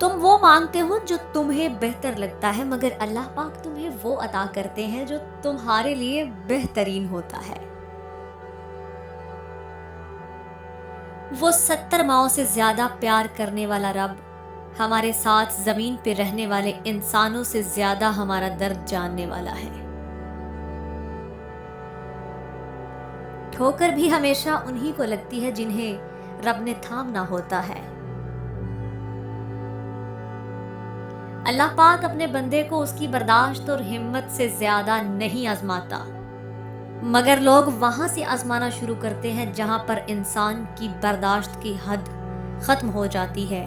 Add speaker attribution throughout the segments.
Speaker 1: تم وہ مانگتے ہو جو تمہیں بہتر لگتا ہے، مگر اللہ پاک تمہیں وہ عطا کرتے ہیں جو تمہارے لیے بہترین ہوتا ہے۔ وہ 70 ماؤں سے زیادہ پیار کرنے والا رب ہمارے ساتھ زمین پہ رہنے والے انسانوں سے زیادہ ہمارا درد جاننے والا ہے۔ ٹھوکر بھی ہمیشہ انہی کو لگتی ہے جنہیں رب نے تھامنا ہوتا ہے۔ اللہ پاک اپنے بندے کو اس کی برداشت اور ہمت سے زیادہ نہیں آزماتا، مگر لوگ وہاں سے آزمانا شروع کرتے ہیں جہاں پر انسان کی برداشت کی حد ختم ہو جاتی ہے۔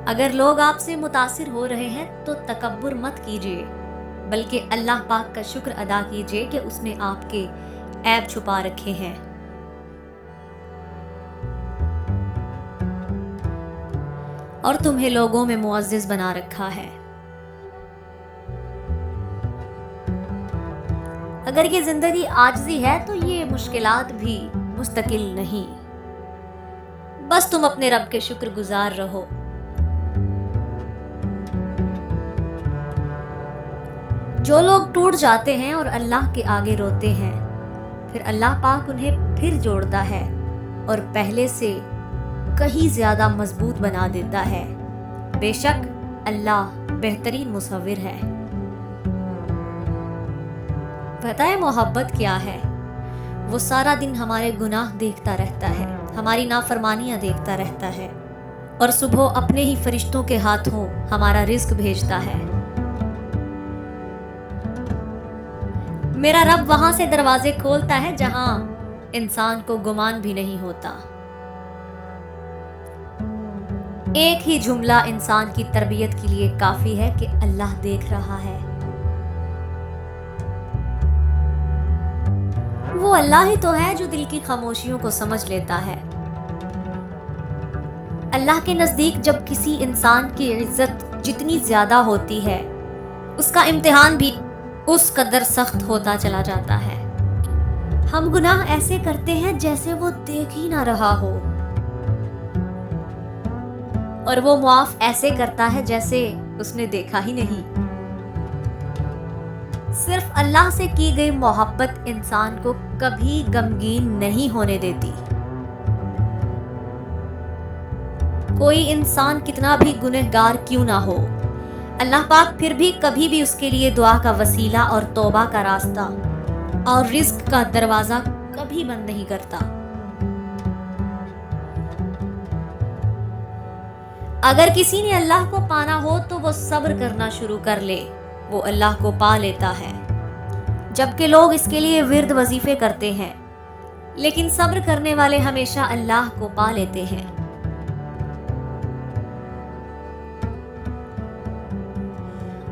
Speaker 1: اگر لوگ آپ سے متاثر ہو رہے ہیں تو تکبر مت کیجیے، بلکہ اللہ پاک کا شکر ادا کیجیے کہ اس نے آپ کے عیب چھپا رکھے ہیں۔ اور تمہیں لوگوں میں معزز بنا رکھا ہے۔ اگر یہ زندگی عاجزی ہے تو یہ مشکلات بھی مستقل نہیں۔ بس تم اپنے رب کے شکر گزار رہو۔ جو لوگ ٹوٹ جاتے ہیں اور اللہ کے آگے روتے ہیں، پھر اللہ پاک انہیں پھر جوڑتا ہے اور پہلے سے کہیں زیادہ مضبوط بنا دیتا ہے۔ بے شک اللہ بہترین مصور ہے۔ پتہ ہے محبت کیا ہے؟ وہ سارا دن ہمارے گناہ دیکھتا رہتا ہے، ہماری نافرمانیاں دیکھتا رہتا ہے، اور صبح اپنے ہی فرشتوں کے ہاتھوں ہمارا رزق بھیجتا ہے۔ میرا رب وہاں سے دروازے کھولتا ہے جہاں انسان کو گمان بھی نہیں ہوتا۔ ایک ہی جملہ انسان کی تربیت کے لیے کافی ہے کہ اللہ دیکھ رہا ہے۔ وہ اللہ ہی تو ہے جو دل کی خاموشیوں کو سمجھ لیتا ہے۔ اللہ کے نزدیک جب کسی انسان کی عزت جتنی زیادہ ہوتی ہے، اس کا امتحان بھی اس قدر سخت ہوتا چلا جاتا ہے۔ ہم گناہ ایسے کرتے ہیں جیسے وہ دیکھ ہی نہ رہا ہو، اور وہ معاف ایسے کرتا ہے جیسے اس نے دیکھا ہی نہیں۔ صرف اللہ سے کی گئی محبت انسان کو کبھی غمگین نہیں ہونے دیتی۔ کوئی انسان کتنا بھی گنہگار کیوں نہ ہو، اللہ پاک پھر بھی کبھی بھی اس کے لیے دعا کا وسیلہ اور توبہ کا راستہ اور رزق کا دروازہ کبھی بند نہیں کرتا۔ اگر کسی نے اللہ کو پانا ہو تو وہ صبر کرنا شروع کر لے، وہ اللہ کو پا لیتا ہے۔ جبکہ لوگ اس کے لیے ورد وظیفے کرتے ہیں، لیکن صبر کرنے والے ہمیشہ اللہ کو پا لیتے ہیں۔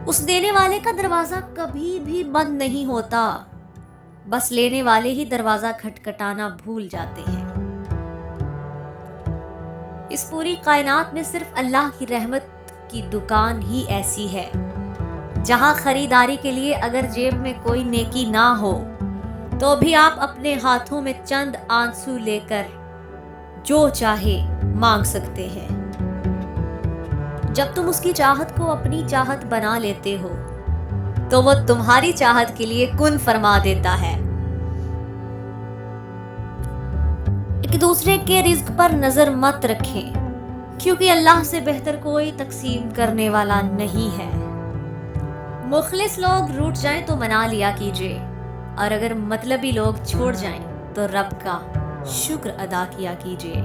Speaker 1: اس دینے والے کا دروازہ کبھی بھی بند نہیں ہوتا، بس لینے والے ہی دروازہ کھٹکھٹانا بھول جاتے ہیں۔ اس پوری کائنات میں صرف اللہ کی رحمت کی دکان ہی ایسی ہے جہاں خریداری کے لیے اگر جیب میں کوئی نیکی نہ ہو تو بھی آپ اپنے ہاتھوں میں چند آنسو لے کر جو چاہے مانگ سکتے ہیں۔ جب تم اس کی چاہت کو اپنی چاہت بنا لیتے ہو تو وہ تمہاری چاہت کے لیے کن فرما دیتا ہے۔ ایک دوسرے کے رزق پر نظر مت رکھیں، کیونکہ اللہ سے بہتر کوئی تقسیم کرنے والا نہیں ہے۔ مخلص لوگ روٹ جائیں تو منا لیا کیجیے، اور اگر مطلبی لوگ چھوڑ جائیں تو رب کا شکر ادا کیا کیجیے۔